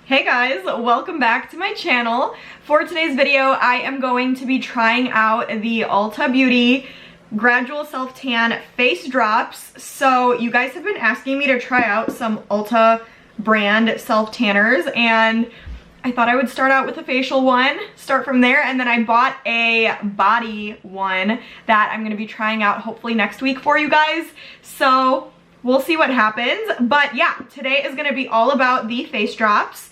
Hey guys, welcome back to my channel. For today's video, I am going to be trying out the Ulta Beauty Gradual Self Tan Face Drops. So you guys have been asking me to try out some Ulta brand self tanners, and I thought I would start out with a facial one, start from there, and then I bought a body one that I'm gonna be trying out hopefully next week for you guys. So we'll see what happens. But yeah, today is gonna be all about the face drops.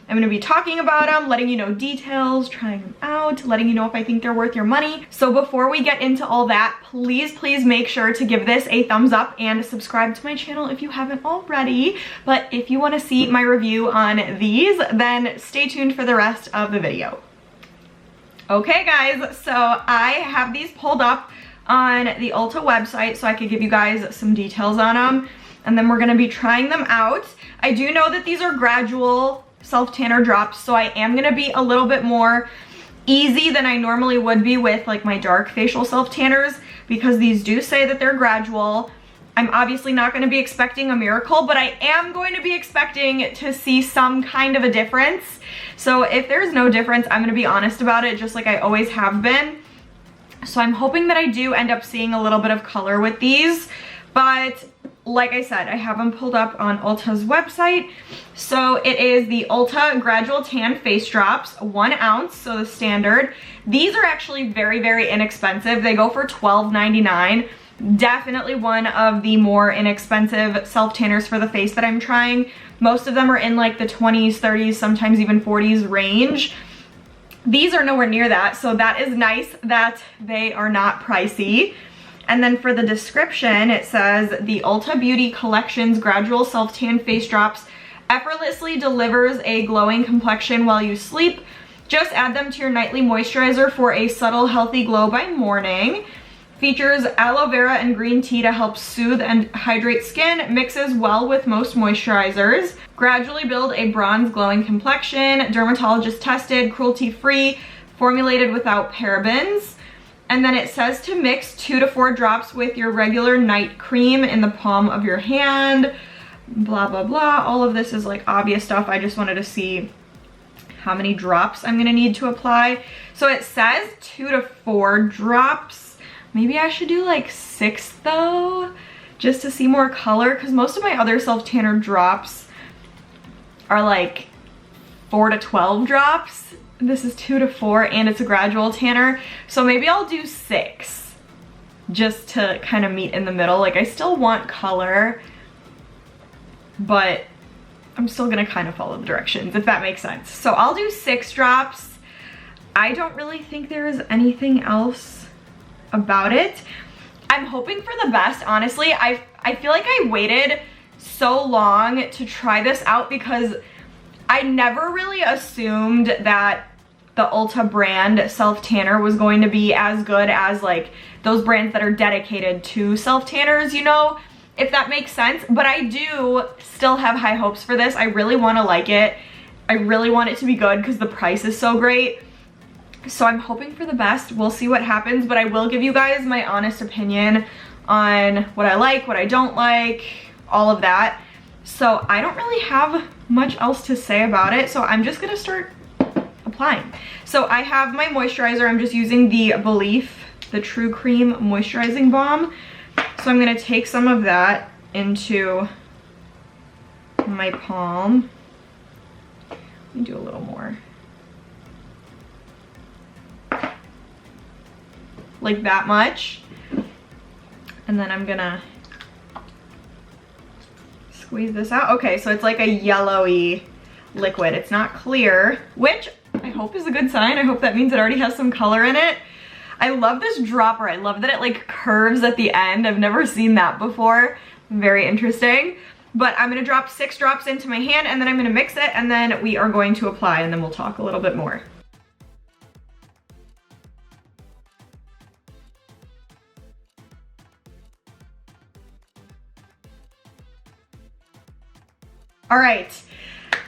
I'm gonna be talking about them, letting you know details, trying them out, letting you know if I think they're worth your money. So before we get into all that, please make sure to give this a thumbs up and subscribe to my channel if you haven't already. But if you wanna see my review on these, then stay tuned for the rest of the video. Okay guys, so I have these pulled up on the Ulta website so I could give you guys some details on them, and then we're gonna be trying them out. I do know that these are gradual self tanner drops, so I am gonna be a little bit more easy than I normally would be with like my dark facial self tanners, because these do say that they're gradual. I'm obviously not going to be expecting a miracle, but I am going to be expecting to see some kind of a difference. So if there's no difference, I'm going to be honest about it, just like I always have been. So I'm hoping that I do end up seeing a little bit of color with these, but like I said, I have them pulled up on Ulta's website. So it is the Ulta Gradual Tan Face Drops, 1 ounce, so the standard. These are actually very inexpensive. They go for $12.99. Definitely one of the more inexpensive self tanners for the face that I'm trying. Most of them are in like the 20s, 30s, sometimes even 40s range. These are nowhere near that, so that is nice that they are not pricey. And then for the description, it says the Ulta Beauty Collection's Gradual Self Tan Face Drops effortlessly delivers a glowing complexion while you sleep. Just add them to your nightly moisturizer for a subtle, healthy glow by morning. Features aloe vera and green tea to help soothe and hydrate skin. Mixes well with most moisturizers. Gradually build a bronze glowing complexion. Dermatologist tested, cruelty-free, formulated without parabens. And then it says to mix 2 to 4 drops with your regular night cream in the palm of your hand. Blah, blah, blah. All of this is like obvious stuff. I just wanted to see how many drops I'm gonna need to apply. So it says 2 to 4 drops. Maybe I should do like 6 though, just to see more color, because most of my other self tanner drops are like 4 to 12 drops. This is 2 to 4 and it's a gradual tanner. So maybe I'll do 6 just to kind of meet in the middle. Like I still want color, but I'm still gonna kind of follow the directions, if that makes sense. So I'll do 6 drops. I don't really think there is anything else about it. I'm hoping for the best, honestly. I feel like I waited so long to try this out because I never really assumed that the Ulta brand self tanner was going to be as good as like those brands that are dedicated to self tanners, you know, if that makes sense. But I do still have high hopes for this. I really want to like it. I really want it to be good because the price is so great. So I'm hoping for the best. We'll see what happens, but I will give you guys my honest opinion on what I like, what I don't like, all of that. So I don't really have much else to say about it, so I'm just gonna start applying. So I have my moisturizer. I'm just using the Belief, the True Cream Moisturizing Balm. So I'm gonna take some of that into my palm. Let me do a little more. Like that much. And then I'm gonna squeeze this out. Okay, so it's like a yellowy liquid. It's not clear, which I hope is a good sign. I hope that means it already has some color in it. I love this dropper. I love that it like curves at the end. I've never seen that before. Very interesting. But I'm gonna drop 6 drops into my hand, and then I'm gonna mix it, and then we are going to apply, and then we'll talk a little bit more. All right,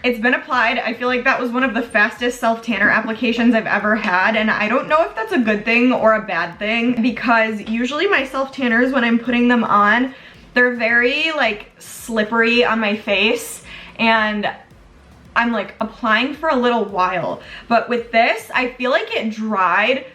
it's been applied. I feel like that was one of the fastest self-tanner applications I've ever had, and I don't know if that's a good thing or a bad thing, because usually my self-tanners, when I'm putting them on, they're very like slippery on my face, and I'm like applying for a little while. But with this, I feel like it dried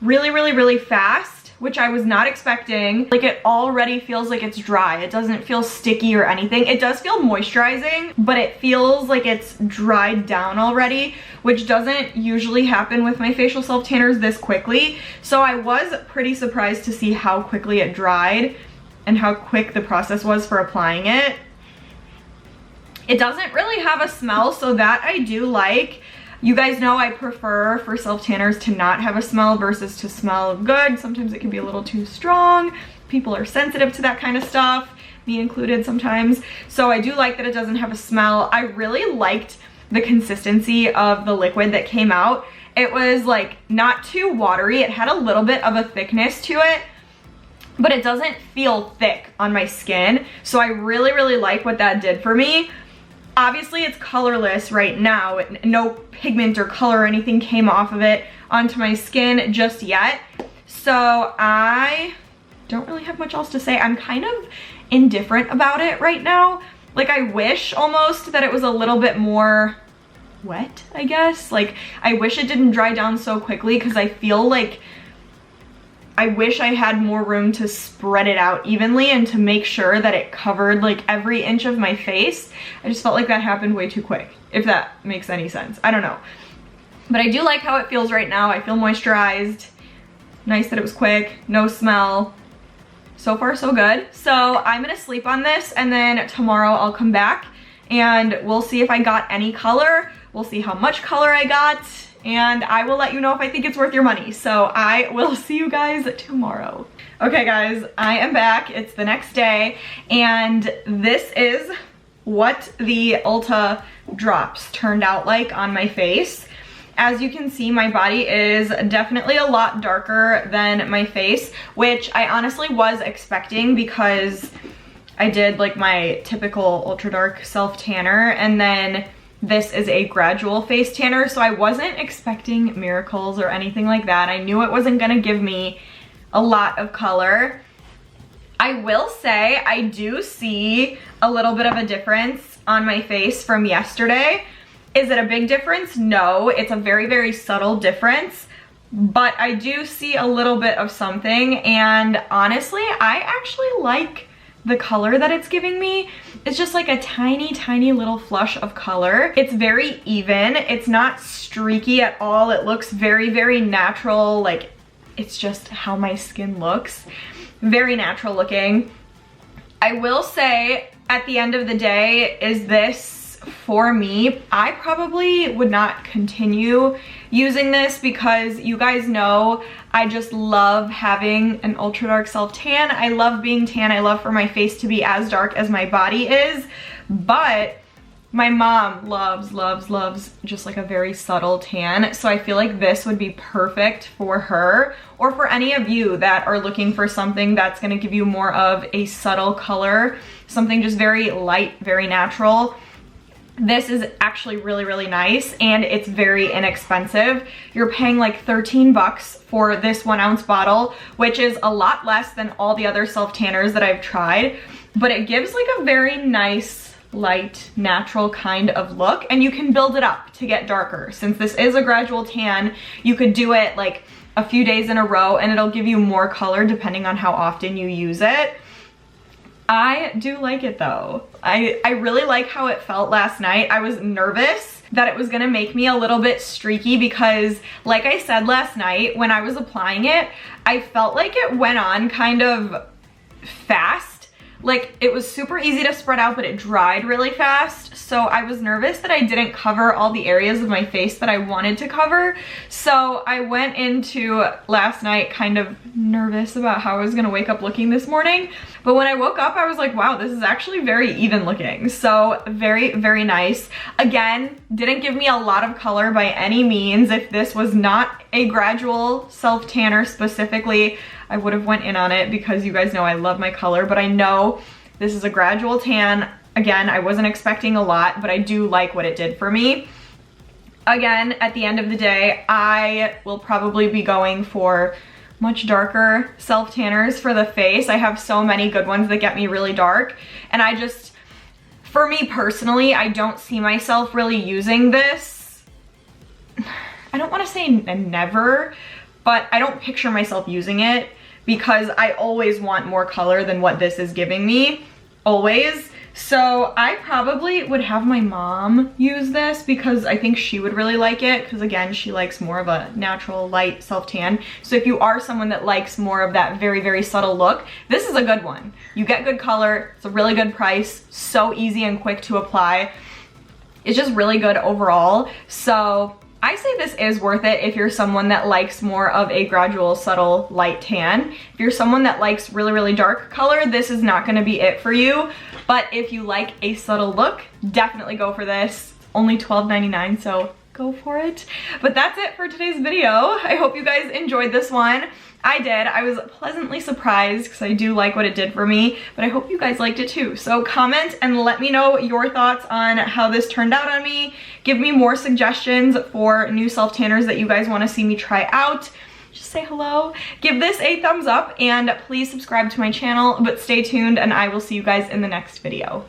really fast, which I was not expecting. Like it already feels like it's dry. It doesn't feel sticky or anything. It does feel moisturizing, but it feels like it's dried down already, which doesn't usually happen with my facial self tanners this quickly. So I was pretty surprised to see how quickly it dried and how quick the process was for applying it. It doesn't really have a smell, so that I do like. You guys know I prefer for self tanners to not have a smell versus to smell good. Sometimes it can be a little too strong. People are sensitive to that kind of stuff, me included sometimes. So I do like that it doesn't have a smell. I really liked the consistency of the liquid that came out. It was like not too watery. It had a little bit of a thickness to it, but it doesn't feel thick on my skin. So I really like what that did for me. Obviously it's colorless right now. No pigment or color or anything came off of it onto my skin just yet. So I don't really have much else to say. I'm kind of indifferent about it right now. Like I wish almost that it was a little bit more wet, I guess. Like I wish it didn't dry down so quickly, because I feel like I wish I had more room to spread it out evenly and to make sure that it covered like every inch of my face. I just felt like that happened way too quick, if that makes any sense. I don't know. But I do like how it feels right now. I feel moisturized. Nice that it was quick, no smell. So far so good. So I'm gonna sleep on this, and then tomorrow I'll come back and we'll see if I got any color. We'll see how much color I got, and I will let you know if I think it's worth your money. So I will see you guys tomorrow. Okay guys, I am back. It's the next day, and this is what the Ulta drops turned out like on my face. As you can see, my body is definitely a lot darker than my face, which I honestly was expecting, because I did like my typical ultra dark self tanner, and then this is a gradual face tanner, so I wasn't expecting miracles or anything like that. I knew it wasn't gonna give me a lot of color. I will say I do see a little bit of a difference on my face from yesterday. Is it a big difference? No, it's a very subtle difference, but I do see a little bit of something, and honestly, I actually like the color that it's giving me. It's just like a tiny little flush of color. It's very even. It's not streaky at all. It looks very natural. Like, it's just how my skin looks. Very natural looking. I will say, at the end of the day, is this for me? I probably would not continue using this, because you guys know I just love having an ultra dark self tan. I love being tan. I love for my face to be as dark as my body is, but my mom loves just like a very subtle tan. So I feel like this would be perfect for her, or for any of you that are looking for something that's gonna give you more of a subtle color, something just very light, very natural. This is actually really nice, and it's very inexpensive. You're paying like 13 bucks for this 1 ounce bottle, which is a lot less than all the other self tanners that I've tried, but it gives like a very nice, light, natural kind of look, and you can build it up to get darker. Since this is a gradual tan, you could do it like a few days in a row, and it'll give you more color depending on how often you use it. I do like it though. I really like how it felt last night. I was nervous that it was gonna make me a little bit streaky, because like I said last night when I was applying it, I felt like it went on kind of fast. Like it was super easy to spread out, but it dried really fast. So I was nervous that I didn't cover all the areas of my face that I wanted to cover. So I went into last night kind of nervous about how I was gonna wake up looking this morning. But when I woke up, I was like, wow, this is actually very even looking. So very nice. Again, didn't give me a lot of color by any means. If this was not a gradual self tanner specifically, I would have went in on it, because you guys know I love my color, but I know this is a gradual tan. Again, I wasn't expecting a lot, but I do like what it did for me. Again, at the end of the day, I will probably be going for much darker self tanners for the face. I have so many good ones that get me really dark, and I just For me personally, I don't see myself really using this. I don't want to say never, but I don't picture myself using it because I always want more color than what this is giving me, always. So I probably would have my mom use this because I think she would really like it, because again, she likes more of a natural light self-tan. So if you are someone that likes more of that very, very subtle look, this is a good one. You get good color, it's a really good price, so easy and quick to apply. It's just really good overall. So I say this is worth it if you're someone that likes more of a gradual, subtle, light tan. If you're someone that likes really, really dark color, this is not gonna be it for you. But if you like a subtle look, definitely go for this. Only $12.99, so go for it. But that's it for today's video. I hope you guys enjoyed this one. I did. I was pleasantly surprised because I do like what it did for me, but I hope you guys liked it too. So comment and let me know your thoughts on how this turned out on me. Give me more suggestions for new self-tanners that you guys want to see me try out. Just say hello. Give this a thumbs up and please subscribe to my channel, but stay tuned and I will see you guys in the next video.